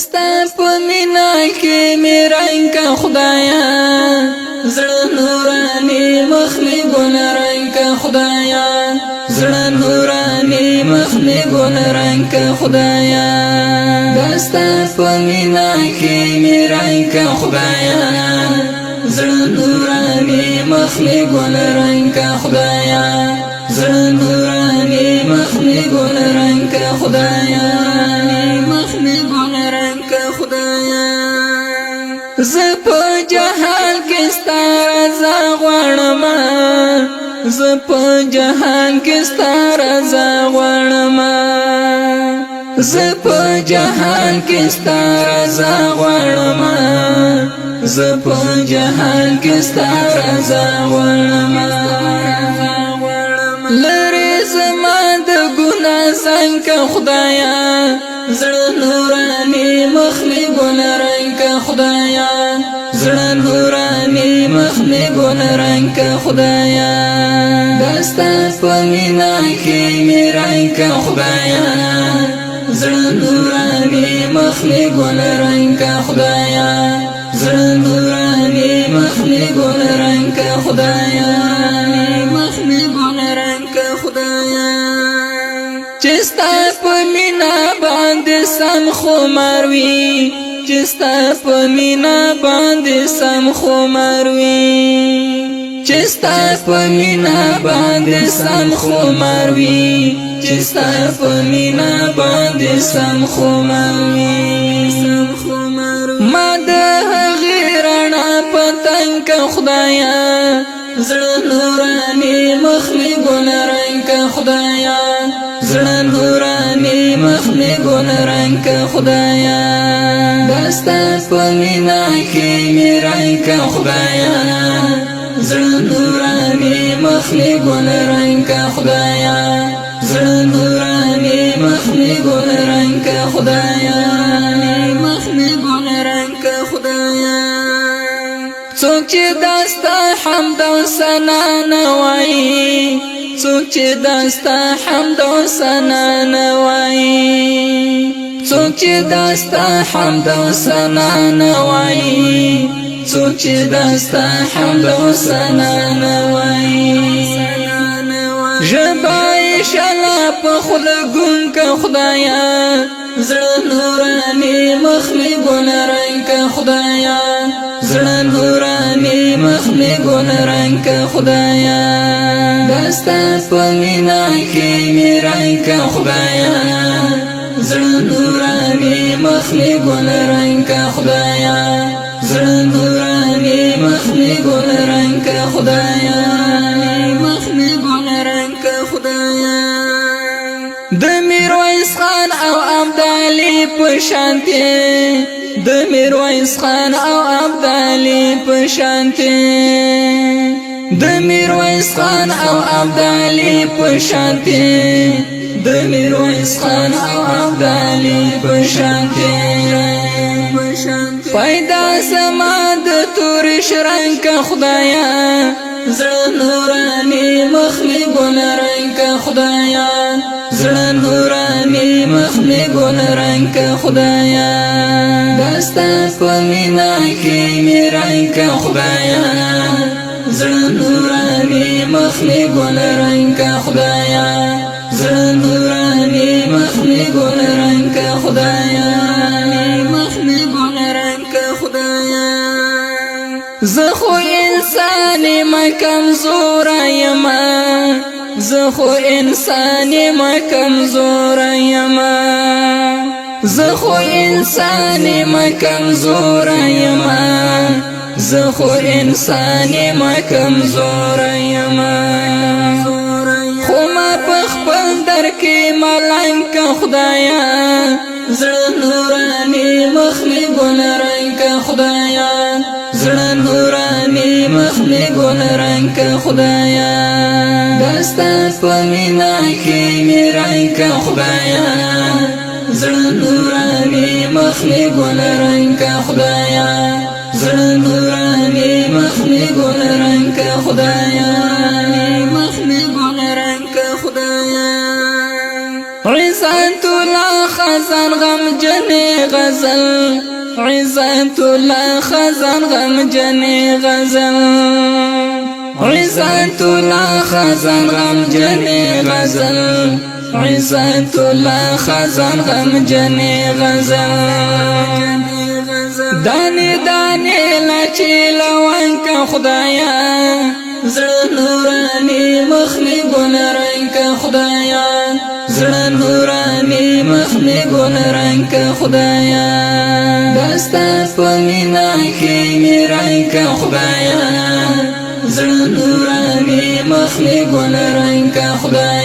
ستا په مینا کې مې رنګ کا خدایا زړه نوراني مخ مې ګل رنګ کا خدایا زړه نوراني مخ مې ګل رنګ کا خدایا ستا په مینا کې مې رنګ کا خدایا زړه نوراني مخ مې ګل رنګ کا خدایا زړه نوراني مخ مې ګل رنګ کا خدایا مخ مې ګل رنګ کا خدایا زه په جهان کې ستا رضا غواړم زه په جهان کې ستا رضا غواړم زه په جهان کې ستا رضا غواړم زه په جهان کې ستا رضا غواړم لری زما د ګناه څنګه خدایا زړه نوراني مخ مې ګل رنګ کا خدایا زړه نوراني مخ مې ګل رنګ کا خدایا دستا په مینا کې مې رنګ کا خدایا زړه نوراني مخ مې ګل رنګ کا خدایا زړه نوراني مخ مې ګل رنګ کا خدایا مخ مې ګل رنګ کا خدایا چستا په مینا باندې سم خمار وي چستا په مینا باندې سم خمار وي چستا په مینا باندې سم خمار وي چستا په مینا باندې سم خمار وي ما د غیرنا پتنګ کا خدایا زړه نوراني مخ مې ګل رنګ کا خدایا زړه نوراني مخ مې ګل رنګ کا خدایا دستا په مینا کې مې رنګ کا خدایا زړه نوراني مخ مې ګل رنګ کا خدایا زړه نوراني مخ مې ګل رنګ کا خدایا مخ مې ګل رنګ کا خدایا څوک چې داستا حمد او ثنا نوایي څوک چې داستا حمد او ثنا نوایي څوک چې داستا حمد او ثنا نوایي څوک چې داستا حمد او ثنا نوایي ژبای شلا په خلګون کا خدایا زړه نوراني مخ مې ګل رنګ کا خدایا زړه نوراني مخ مې ګل رنګ کا خدایا دستا په مینا کې مې رنګ کا خدایا زړه نوراني مخ مې ګل رنګ کا خدایا زړه نوراني مخ مې ګل رنګ کا خدایا مخ مې ګل رنګ کا خدایا د میرویس خان او عبدالي په شانته د میرویس خان او عبدالي په شانته د میرویس خان او عبدالي په شانته د میرویس خان او عبدالي په شانته پیدا سما د تور شرنګ کا خدایا زړه نوراني مخ مې ګل رنګ کا خدایا زړه نوراني مخ مې ګل رنګ کا خدایا دستا په مینا کې مې رنګ کا خدایا زړه نوراني مخ مې ګل رنګ کا خدایا زړه نوراني مخ مې ګل رنګ کا خدایا مخ مې ګل رنګ کا خدایا زه خو انسان ما کمزور یم زه خو انسان ما کمزور یم زه خو انسان ما کمزور یم زه خو انسان ما کمزور یم خو ما په خپل در کې ملنګ کا خدایا زړه نوراني مخ مې ګل رنګ کا خدایا زړه نوراني مخ مې ګل رنګ کا خدایا دستا په مینا کې مې رنګ کا خدایا زړه نوراني مخ مې ګل رنګ کا خدایا زړه نوراني مخ مې ګل رنګ کا خدایا مخ مې ګل رنګ کا خدایا عزت الله خزان غم جنې غزل عزت الله خزان غم جنې غزل عزت الله خزان غم جنې غزل عزت الله خزان غم جنې غزل دانه دانه لچې لوان کا خدایا زړه نوراني مخمي ګل رنگ کا خدایا زړه نوراني مخمي ګل رنگ کا خدایا دستا پمینا کې می رنگ کا خدایا زړه نوراني مخمي ګل رنگ کا خدایا